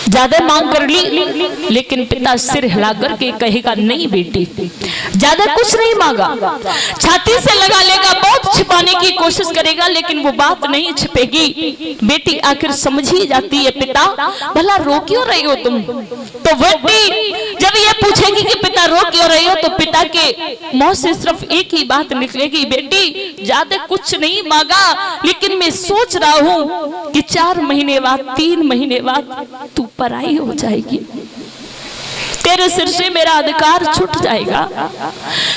ज्यादा मांग कर ली, लेकिन पिता सिर हिला करके कहेगा नहीं बेटी, ज्यादा कुछ नहीं मांगा, छाती से लगा लेगा, बहुत छिपाने की कोशिश करेगा, लेकिन वो बात नहीं छिपेगी। बेटी आखिर समझ ही जाती है, पिता भला रो क्यों रही हो तुम? तो बेटी जब ये पूछेगी कि पिता रो क्यों रही हो, तो पिता के मुंह से सिर्फ एक ही बात निकलेगी, बेटी ज्यादा कुछ नहीं मांगा, लेकिन मैं सोच रहा हूं कि 4 महीने बाद, 3 महीने बाद तू पराई हो जाएगी, तेरे सिर से मेरा अधिकार छूट जाएगा,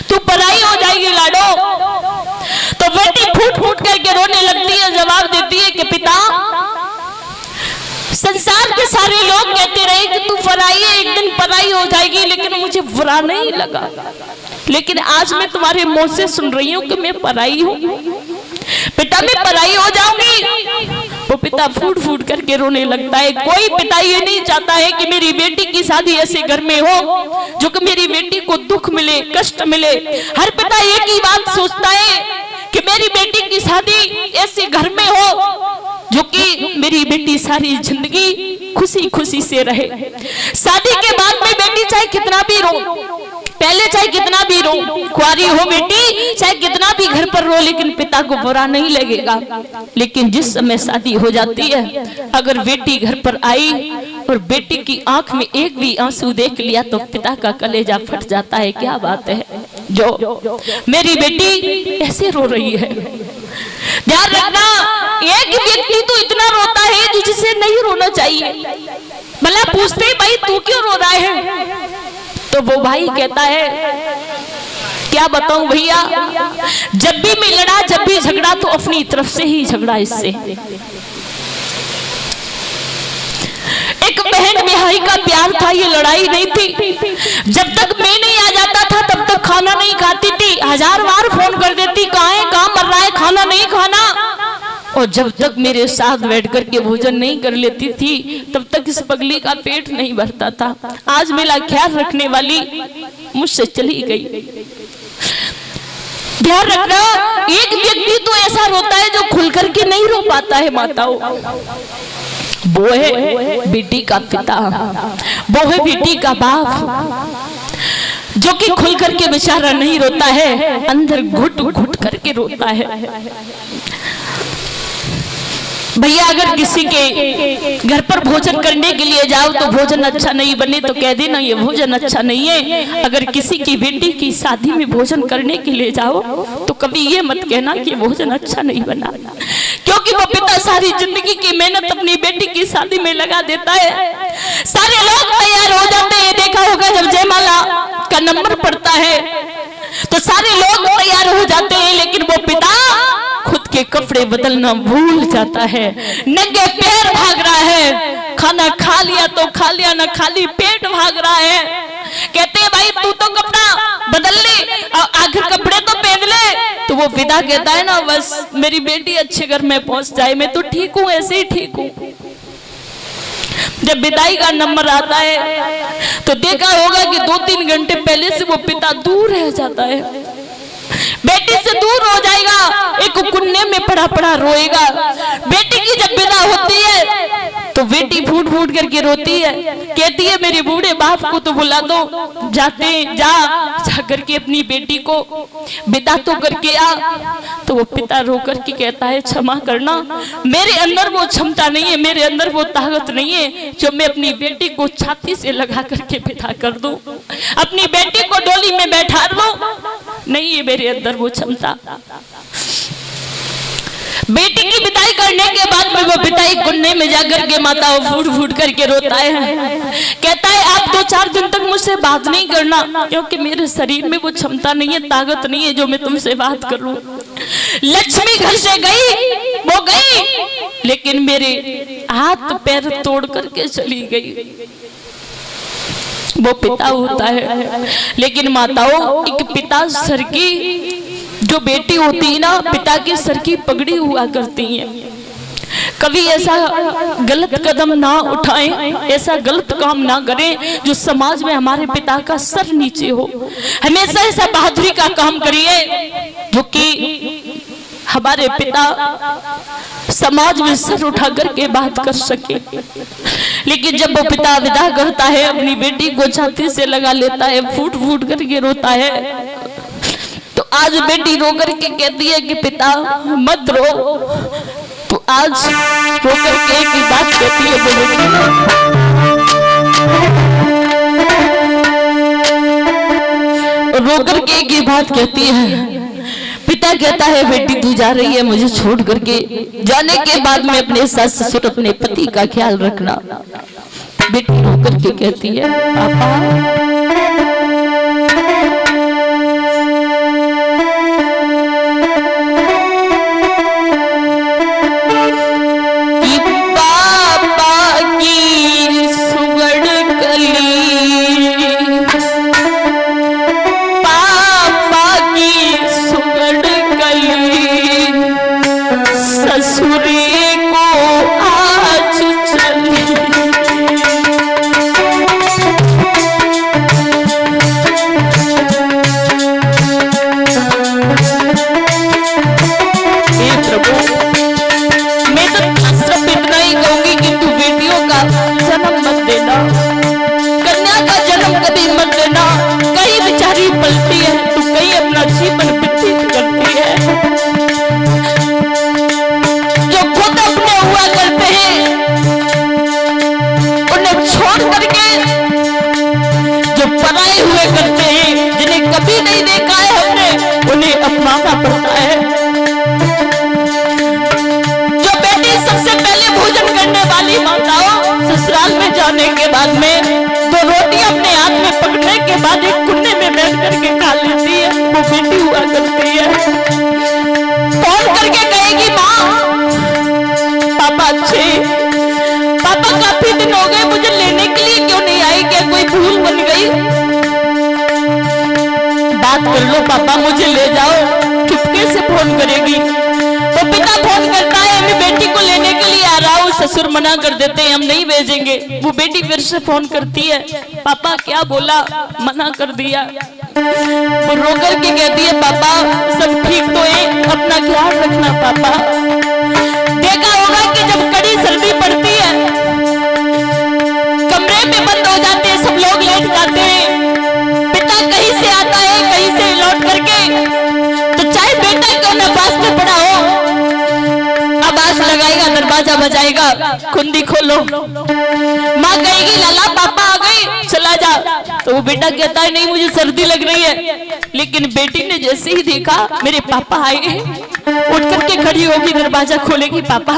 तू पराई हो जाएगी लाडो। तो बेटी फूट फूट करके रोने लगती है, जवाब देती है कि पिता संसार के सारे लोग कहते रहे कि तू पराई है, एक दिन पराई हो जाएगी, लेकिन मुझे बुरा नहीं लगा, लेकिन आज मैं तुम्हारे मुंह से सुन रही हूँ कि मैं पराई हूँ, बेटा मैं पराई हो जाऊंगी। वो पिता फूट फूट करके रोने लगता है। कोई पिता ये नहीं चाहता है कि मेरी बेटी की शादी ऐसे घर में हो जो कि मेरी बेटी को दुख मिले, कष्ट मिले। हर पिता एक ही बात सोचता है कि मेरी बेटी की शादी ऐसे घर में हो जो कि मेरी बेटी सारी जिंदगी खुशी खुशी से रहे। शादी के बाद में बेटी चाहे कितना भी रो, पहले चाहे कितना भी रो, कुंवारी हो बेटी चाहे कितना भी घर पर रो, लेकिन पिता को बुरा नहीं लगेगा। लेकिन जिस समय शादी हो जाती है, अगर बेटी घर पर आई और बेटी की आंख में एक भी आंसू देख लिया तो पिता का कलेजा फट जाता है। क्या बात है जो मेरी बेटी ऐसे रो रही है। ध्यान रखना, एक व्यक्ति तो इतना रोता है जिसे नहीं रोना चाहिए। भला पूछते भाई तू क्यों रो रहा है, तो वो भाई कहता है क्या बताऊं भैया, जब भी मैं लड़ा, जब भी झगड़ा तो अपनी तरफ से ही झगड़ा। इससे एक बहन भाई का प्यार था, ये लड़ाई नहीं थी। जब तक मैं नहीं आ जाता था तब तक खाना नहीं खाती थी, 1000 बार फोन कर देती कहाँ है, कहाँ मर रहा है, खाना नहीं खाना। और जब तक मेरे साथ बैठ कर के भोजन नहीं कर लेती थी तब तक इस पगली का पेट नहीं भरता था। आज मेरा ख्याल रखने वाली मुझसे चली गई। ध्यान रखना, एक व्यक्ति तो ऐसा रोता है जो खुल करके नहीं रो पाता है माताओं। वो है बेटी का पिता, वो है बेटी का बाप, जो कि खुल करके बेचारा नहीं रोता है, अंदर घुट घुट करके रोता है। भैया अगर किसी के घर पर भोजन करने के लिए जाओ तो भोजन अच्छा नहीं बने तो कह देना ये भोजन अच्छा नहीं है। अगर किसी की बेटी की शादी में भोजन करने के लिए जाओ तो कभी ये मत कहना कि भोजन अच्छा नहीं बना, क्योंकि वो पिता सारी जिंदगी की मेहनत अपनी बेटी की शादी में लगा देता है। सारे लोग तैयार हो जाते हैं, देखा होगा जब जयमाला का नंबर पड़ता है तो सारे लोग तैयार हो जाते हैं, लेकिन वो पिता खुद के कपड़े बदलना भूल जाता है, नंगे पैर भाग रहा है। खाना खा लिया तो खा लिया, ना खाली पेट भाग रहा है। कहते हैं भाई तू तो कपड़ा बदल ले, आखिर कपड़े तो पहन ले। तो वो पिता कहता है ना बस मेरी बेटी अच्छे घर में पहुंच जाए, मैं तो ठीक हूँ, ऐसे ही ठीक हूँ। जब विदाई का नंबर आता है तो देखा होगा कि 2-3 घंटे पहले से वो पिता दूर रह जाता है, बेटी से दूर हो जाएगा, एक कुन्ने में पड़ा पड़ा रोएगा। बेटी की जब विदा होती है तो बेटी फूट फूट करके रोती है, कहती है मेरे बूढ़े बाप को तो बुला दो, जाते जा करके अपनी बेटी को विदा तो करके आ। तो वो पिता रो करके कहता है क्षमा करना, मेरे अंदर वो क्षमता नहीं है, मेरे अंदर वो ताकत नहीं है जो मैं अपनी बेटी को छाती से लगा करके विदा कर दूं, अपनी बेटी को डोली में बैठा दूं, नहीं है मेरे अंदर वो क्षमता। बेटी की विदाई करने के बाद में वो पिता एक कुन्ने में जाकर के माता फूट फूट करके रोता है, कहता है आप 2-4 दिन तक मुझसे बात नहीं करना, क्योंकि मेरे शरीर में वो क्षमता नहीं है, ताकत नहीं है जो मैं तुमसे बात कर लूं। लक्ष्मी घर से गई, वो गई, लेकिन मेरे हाथ पैर तोड़ करके चली गई। वो पिता होता है, लेकिन माताओं एक पिता सर की जो बेटी होती है ना, पिता के सर की पगड़ी हुआ करती है। कभी ऐसा गलत कदम ना उठाएं, ऐसा गलत काम ना करें जो समाज में हमारे पिता का सर नीचे हो। हमेशा ऐसा बहादुरी का काम करिए जो कि हमारे पिता समाज में सर उठा करके बात कर सके, लेकिन जब वो पिता विदा करता है अपनी बेटी को छाती से लगा लेता है, फूट फूट करके रोता है। तो आज बेटी रो करके कहती है कि पिता मत रो। तो आज रो करके एक ही बात कहती है रो करके एक ही बात कहती है। पिता कहता है बेटी तू जा रही है मुझे छोड़ करके, जाने के बाद में अपने सास ससुर अपने पति का ख्याल रखना। बेटी रो करके कहती है पापा अपनाना पड़ता है। जो बेटी सबसे पहले भोजन करने वाली माताओं ससुराल में जाने के बाद में दो रोटी अपने हाथ में पकड़ने के बाद एक कुन्ने में बैठ करके खा लेती है, वो बेटी हुआ करती है। फोन करके कहेगी माँ पापा अच्छे, पापा काफी दिन हो गए मुझे लेने के लिए क्यों नहीं आई, क्या कोई भूल बन गई? बात कर लो पापा मुझे ले जाओ, चुपके से फोन करेगी। तो पिता फोन करता है मैं बेटी को लेने के लिए आ रहा हूँ, ससुर मना कर देते हैं हम नहीं भेजेंगे। वो बेटी फिर से फोन करती है पापा क्या बोला, मना कर दिया। वो रो करके कहती है पापा सब ठीक तो है, अपना ख्याल रखना पापा। देखा होगा कि जब कड़ी सर्दी पड़ती है कमरे में बंद हो जाते हैं, सब लोग लेट जाते हैं, पिता कहीं से आता है कहीं से लौट करके, तो चाहे बेटा क्यों ना पास में पड़ा हो आवाज लगाएगा, दरवाजा बजाएगा, कुंडी खोलो। माँ कहेगी लाला पापा आ गए चला जा, तो वो बेटा कहता है नहीं मुझे सर्दी लग रही है। लेकिन बेटी ने जैसे ही देखा मेरे पापा आए हैं, उठ करके खड़ी होगी, दरवाजा खोलेगी, पापा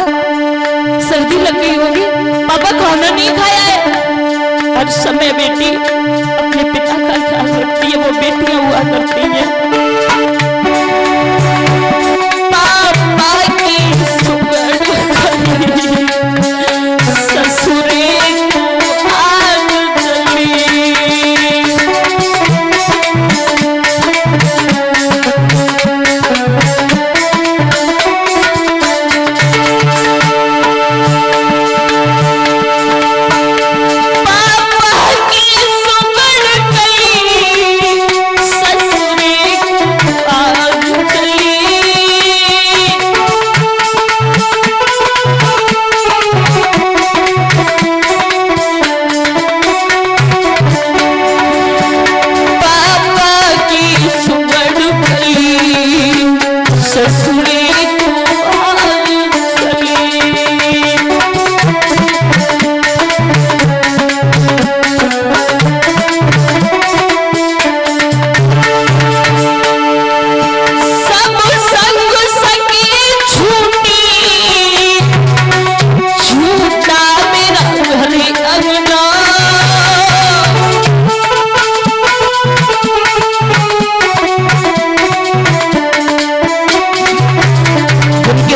सर्दी लग गई होगी, पापा खाना नहीं खाया है। हर समय बेटी अपने पिता का ख्याल रखती है, वो बेटियां हुआ करती हैं। पापा की सुगंध ससुरे को आग जली,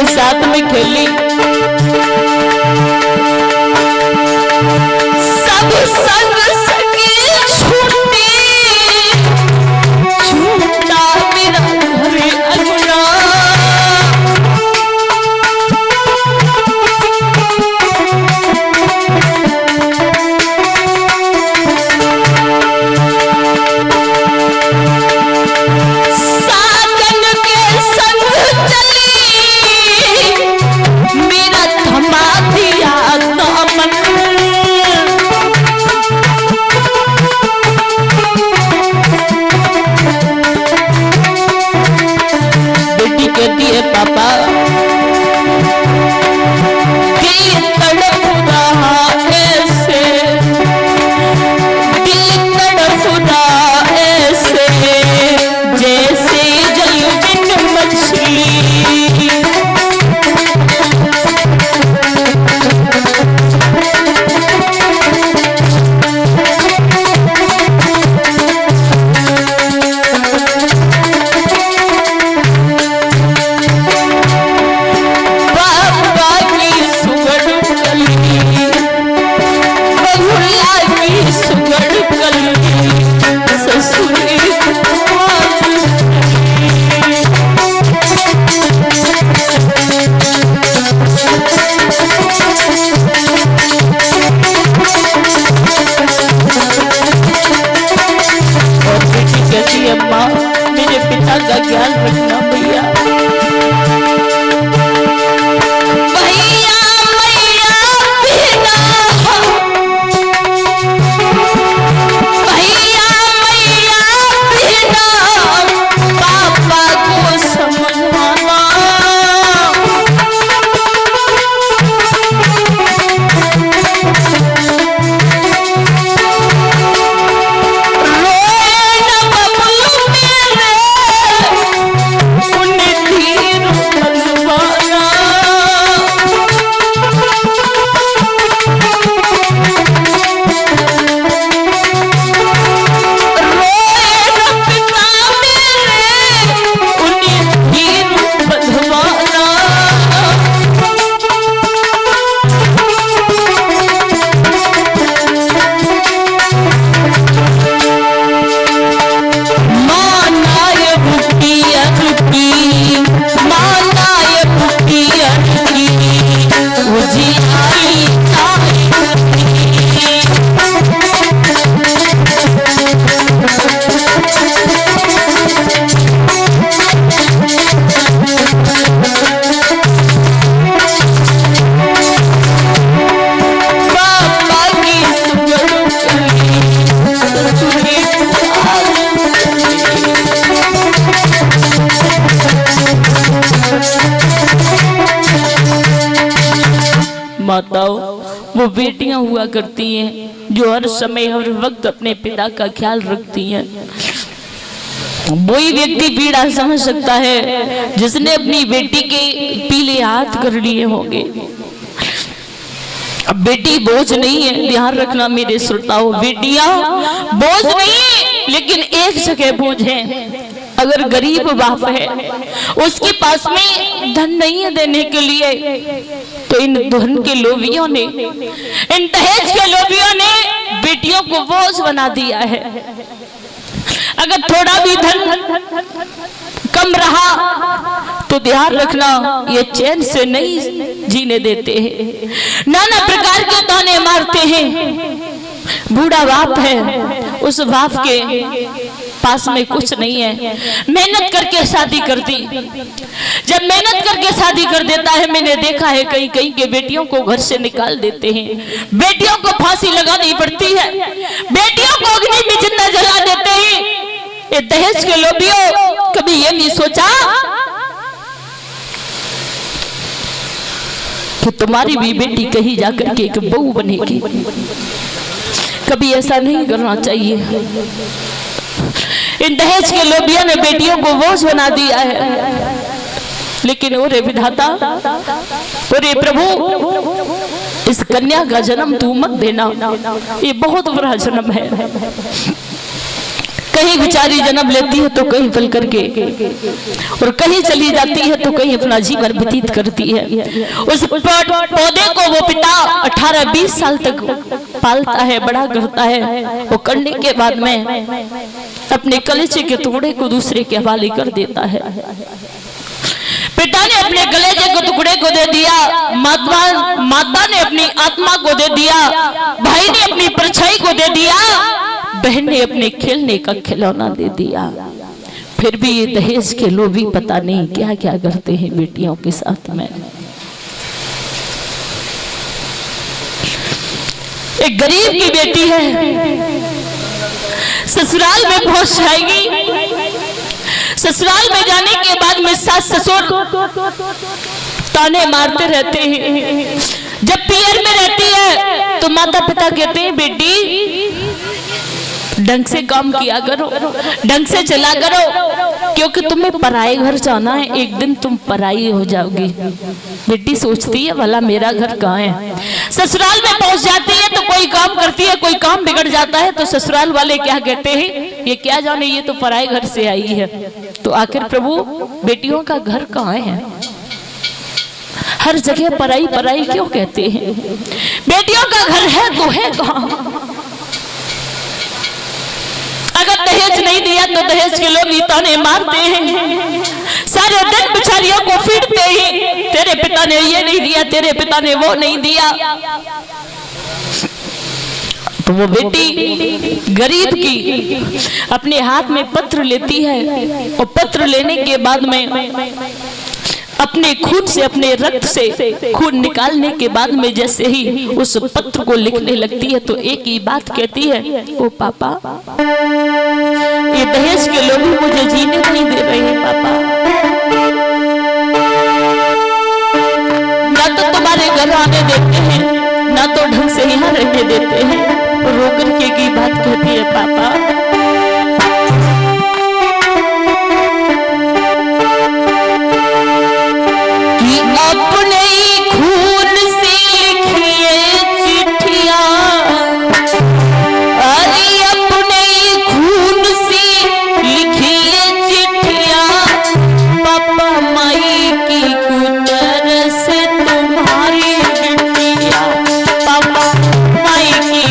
साथ में खेली सब संग सके छूटे, छूटा मेरा घरे अंगना, साजन के संग चली वो बेटियां हुआ करती हैं जो हर समय हर वक्त अपने पिता का ख्याल रखती हैं। वही व्यक्ति पीड़ा समझ सकता है जिसने अपनी बेटी के पीले हाथ कर लिए होंगे। अब बेटी बोझ नहीं है, ध्यान रखना मेरे श्रोताओं, बेटियां बोझ नहीं, लेकिन एक जगह बोझ है। अगर गरीब बाप है, उसके पास में धन नहीं है देने के लिए, तो इन धन के लोभियों ने, इन दहेज के लोभियों ने बेटियों को बोझ बना दिया है। अगर थोड़ा भी धन कम रहा तो ध्यान रखना ये चैन से नहीं जीने देते हैं, नाना प्रकार के ताने मारते हैं। बूढ़ा बाप है, उस बाप के पास में कुछ नहीं है, मेहनत करके शादी कर दी। जब मेहनत करके शादी कर देता है, मैंने देखा है कहीं कहीं के बेटियों को घर से निकाल देते हैं, बेटियों को फांसी लगानी पड़ती है, बेटियों को अग्नि में जिंदा जला देते हैं। ये दहेज के लोभियों कभी ये नहीं सोचा कि तुम्हारी भी बेटी कहीं जाकर के एक बहू बनेगी? कभी ऐसा नहीं करना चाहिए। इन दहेज के लोभियों ने बेटियों को बोझ बना दिया है। लेकिन ओरे विधाता, ओरे प्रभु, इस कन्या का जन्म तू मत देना, ये बहुत बुरा जन्म है। कहीं बेचारी जन्म लेती है तो कहीं फल करके, और कहीं चली जाती है तो कहीं अपना जीवन व्यतीत करती है। उस पौधे को वो पिता 18-20 साल तक पालता है, बड़ा करता है। वो करने के बाद में अपने कलेजे के टुकड़े को दूसरे के हवाले कर देता है। पिता ने अपने कलेजे के टुकड़े को दे दिया, माता ने अपनी आत्मा को दे दिया, भाई ने अपनी परछाई को दे दिया, बहन ने अपने खेलने का खिलौना दे दिया। फिर भी ये दहेज के लोभी पता नहीं क्या क्या करते हैं बेटियों के साथ में। एक गरीब की बेटी है, ससुराल में पहुंच जाएगी। ससुराल में जाने के बाद में सास ससुर ताने मारते रहते हैं। जब पियर में रहती है तो माता पिता कहते हैं बेटी ढंग से काम किया करो, ढंग से चला करो, क्योंकि तुम्हें पराए घर जाना है, एक दिन तुम पराई हो जाओगी। बेटी सोचती है भला मेरा घर कहाँ है। ससुराल में पहुंच जाती है तो कोई काम करती है, कोई काम बिगड़ जाता है तो ससुराल वाले क्या कहते हैं, ये क्या जाने ये तो पराए घर से आई है। तो आखिर प्रभु बेटियों का घर कहाँ है? हर जगह पराई पराई क्यों कहते हैं? बेटियों का घर है तो है कहाँ? अगर दहेज नहीं दिया तो दहेज के लोग ताने मारते हैं, सारे दिन बेचारियों को पीटते हैं। तेरे पिता ने ये नहीं दिया, तेरे पिता ने वो नहीं दिया। तो वो बेटी गरीब की अपने हाथ में पत्र लेती है, और पत्र लेने के बाद में अपने खून से, अपने रक्त से खून निकालने के बाद में जैसे ही उस पत्र को लिखने लगती है तो एक ही बात कहती है, ओ पापा ये दहेज के लोग मुझे जीने नहीं दे रहे हैं। पापा ना तो तुम्हारे घर आने देते हैं, ना तो ढंग से यहाँ रहने देते हैं। रो करके की बात कहती है, पापा अपने खून से लिखिए चिट्ठियां, अरे अपने खून से लिखिए चिट्ठियां, पापा माई की कुतर से तुम्हारी बेटियां, पापा माई की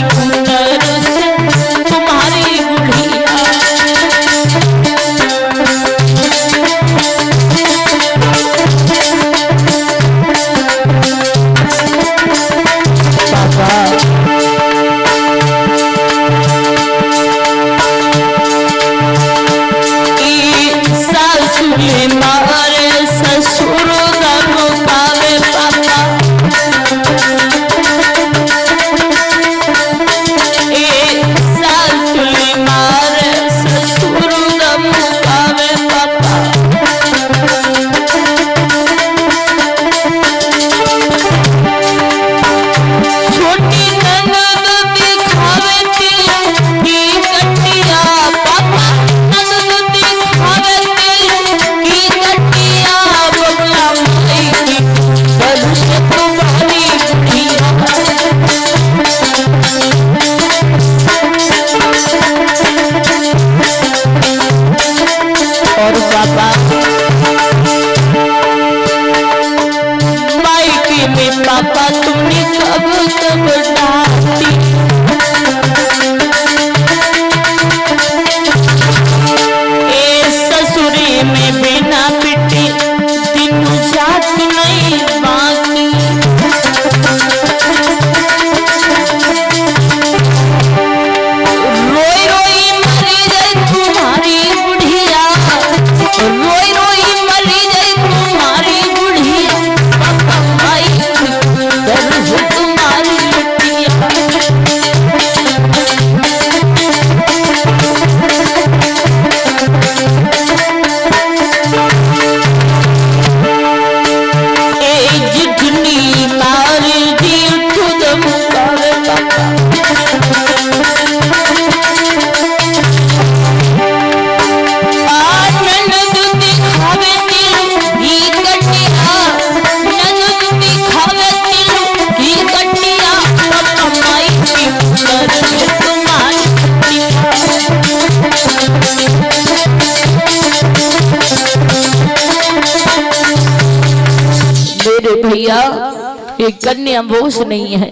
भैया ये कन्या बोझ नहीं है,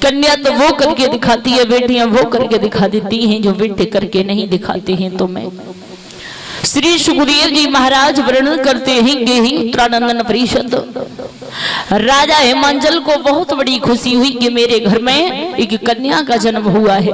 कन्या तो वो करके दिखाती है, बेटियां वो करके दिखा देती हैं जो बेटे करके नहीं दिखाते हैं। तो मैं श्री सुखदेव जी महाराज वर्णन करते हैं गेही उत्तरानंदन परिषद, राजा हिमांचल को बहुत बड़ी खुशी हुई कि मेरे घर में एक कन्या का जन्म हुआ है।